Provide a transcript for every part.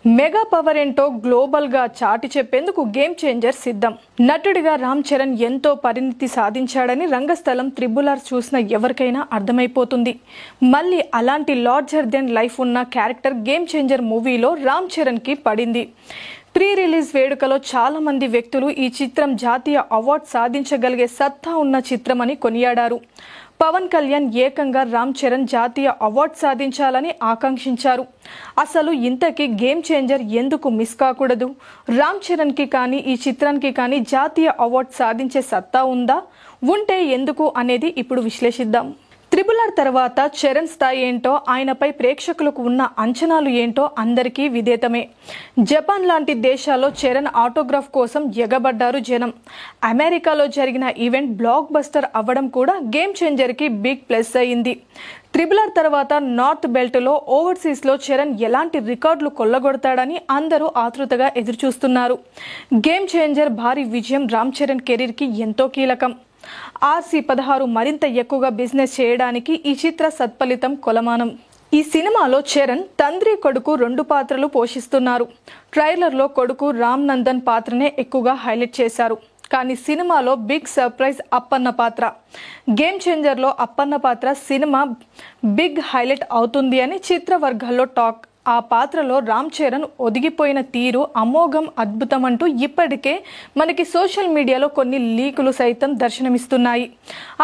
Mega power ఏంటో global గా చాటి చెప్పేందుకు గేమ్ చేంజర్ సిద్ధం. నటుడిగా రామ్ చరణ్ ఎంతో పరిణితి సాధించాడని రంగస్థలం త్రిబుల్ ఆర్ చూసిన ఎవరికైనా అర్థమైపోతుంది. మళ్ళీ అలాంటి లార్జర్ దెన్ లైఫ్ ఉన్న క్యారెక్టర్ గేమ్ చేంజర్ మూవీలో రామ్ చరణ్ కి పడింది. ప్రీ రిలీజ్ వేడుకలో చాలా మంది వ్యక్తులు ఈ చిత్రం జాతీయ అవార్డు సాధించగలిగే సత్తా ఉన్న చిత్రమని కొనియాడారు. పవన్ కళ్యాణ్ ఏకంగా రామ్ చరణ్ జాతీయ అవార్డు సాధించాలని ఆకాంక్షించారు. అసలు ఇంతకీ గేమ్ చేంజర్ ఎందుకు మిస్ కాకూడదు? రామ్ చరణ్ కి కానీ ఈ చిత్రానికి కానీ జాతీయ అవార్డు సాధించే సత్తా ఉందా? ఉంటే ఎందుకు అనేది ఇప్పుడు విశ్లేషిద్దాం. త్రిబుల్ ఆర్ తర్వాత చరణ్ స్థాయి ఏంటో, ఆయనపై ప్రేక్షకులకు ఉన్న అంచనాలు ఏంటో అందరికీ విదితమే. జపాన్ లాంటి దేశాల్లో చరణ్ ఆటోగ్రాఫ్ కోసం ఎగబడ్డారు జనం. అమెరికాలో జరిగిన ఈవెంట్ బ్లాక్ బస్టర్ అవ్వడం కూడా గేమ్ చేంజర్ కి బిగ్ ప్లస్ అయింది. త్రిబుల్ ఆర్ తర్వాత నార్త్ బెల్ట్ లో ఓవర్సీస్ లో చరణ్ ఎలాంటి రికార్డులు కొల్లగొడతాడని అందరూ ఆతృతగా ఎదురుచూస్తున్నారు. గేమ్ చేంజర్ భారీ విజయం రామ్ చరణ్ కెరీర్ కి ఎంతో కీలకం. RC-16 మరింత ఎక్కువగా బిజినెస్ చేయడానికి ఈ చిత్ర సత్ఫలితం కొలమానం. ఈ సినిమాలో చరణ్ తండ్రి కొడుకు 2 పాత్రలు పోషిస్తున్నారు. ట్రైలర్లో కొడుకు రామ్ నందన్ పాత్రనే ఎక్కువగా హైలైట్ చేశారు. కానీ సినిమాలో బిగ్ సర్ప్రైజ్ అప్పన్న పాత్ర. గేమ్ చేంజర్లో అప్పన్న పాత్ర సినిమా బిగ్ హైలైట్ అవుతుంది అని చిత్ర వర్గాల్లో టాక్. ఆ పాత్రలో రామ్ చరణ్ ఒదిగిపోయిన తీరు అమోఘం, అద్భుతం అంటూ ఇప్పటికే మనకి సోషల్ మీడియాలో కొన్ని లీకులు సైతం దర్శనమిస్తున్నాయి.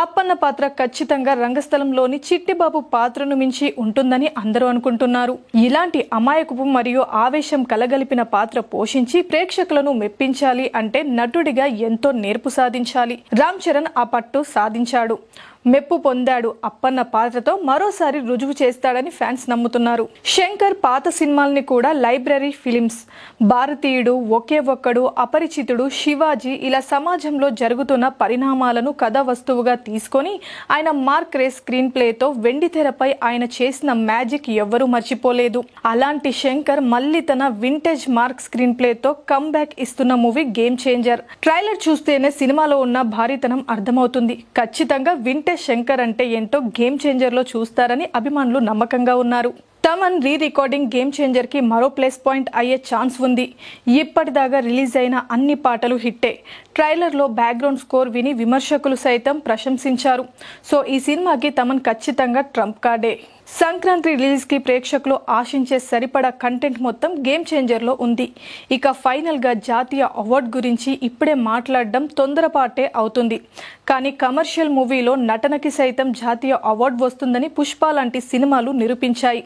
అప్పన్న పాత్ర ఖచ్చితంగా రంగస్థలంలోని చిట్టిబాబు పాత్రను మించి ఉంటుందని అందరూ అనుకుంటున్నారు. ఇలాంటి అమాయకపు మరియు ఆవేశం కలగలిపిన పాత్ర పోషించి ప్రేక్షకులను మెప్పించాలి అంటే నటుడిగా ఎంతో నేర్పు సాధించాలి. రామ్ చరణ్ ఆ పట్టు సాధించాడు, మెప్పు పొందాడు. అప్పన్న పాత్రతో మరోసారి రుజువు చేస్తాడని ఫ్యాన్స్ నమ్ముతున్నారు. శంకర్ పాత సినిమాల్ని కూడా లైబ్రరీ ఫిలిమ్స్, భారతీయుడు, ఒకే ఒక్కడు, అపరిచితుడు, శివాజీ ఇలా సమాజంలో జరుగుతున్న పరిణామాలను కథ వస్తువుగా తీసుకొని ఆయన మార్క్ రేస్ స్క్రీన్ ప్లేతో వెండితెరపై ఆయన చేసిన మ్యాజిక్ ఎవ్వరూ మర్చిపోలేదు. అలాంటి శంకర్ మళ్ళీ తన వింటేజ్ మార్క్ స్క్రీన్ ప్లేతో కమ్ బ్యాక్ ఇస్తున్న మూవీ గేమ్ చేంజర్. ట్రైలర్ చూస్తేనే సినిమాలో ఉన్న భారీతనం అర్థమవుతుంది. ఖచ్చితంగా వింటేజ్ శంకర్ అంటే ఏంటో గేమ్ చేంజర్ లో చూస్తారని అభిమానులు నమ్మకంగా ఉన్నారు. Thaman re recording game changer కి మరో ప్లస్ పాయింట్ అయ్యే ఛాన్స్ ఉంది. ఇప్పటిదాకా రిలీజ్ అయిన అన్ని పాటలు హిట్టే. ట్రైలర్ లో బ్యాక్గ్రౌండ్ స్కోర్ విని విమర్శకులు సైతం ప్రశంసించారు. సో ఈ సినిమాకి తమన్ ఖచ్చితంగా ట్రంప్ కార్డే. సంక్రాంతి రిలీజ్ కి ప్రేక్షకులు ఆశించే సరిపడా కంటెంట్ మొత్తం గేమ్ చేంజర్ లో ఉంది. ఇక ఫైనల్ గా జాతీయ అవార్డు గురించి ఇప్పుడే మాట్లాడడం తొందరపాటే అవుతుంది. కానీ కమర్షియల్ మూవీలో నటనకి సైతం జాతీయ అవార్డు వస్తుందని పుష్ప లాంటి సినిమాలు నిరూపించాయి.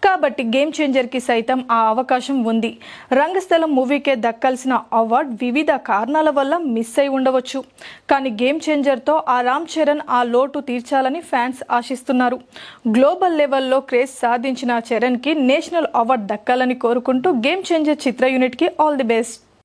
కాబట్టి గేమ్ చేంజర్ కి సైతం ఆ అవకాశం ఉంది. రంగస్థలం మూవీకే దక్కాల్సిన అవార్డు వివిధ కారణాల వల్ల మిస్ అయి ఉండవచ్చు. కానీ గేమ్ చేంజర్ తో ఆ రామ్ చరణ్ ఆ లోటు తీర్చాలని ఫ్యాన్స్ ఆశిస్తున్నారు. గ్లోబల్ లెవెల్లో క్రేజ్ సాధించిన చరణ్ కి నేషనల్ అవార్డు దక్కాలని కోరుకుంటూ గేమ్ చేంజర్ చిత్ర యూనిట్ కి ఆల్ ది బెస్ట్.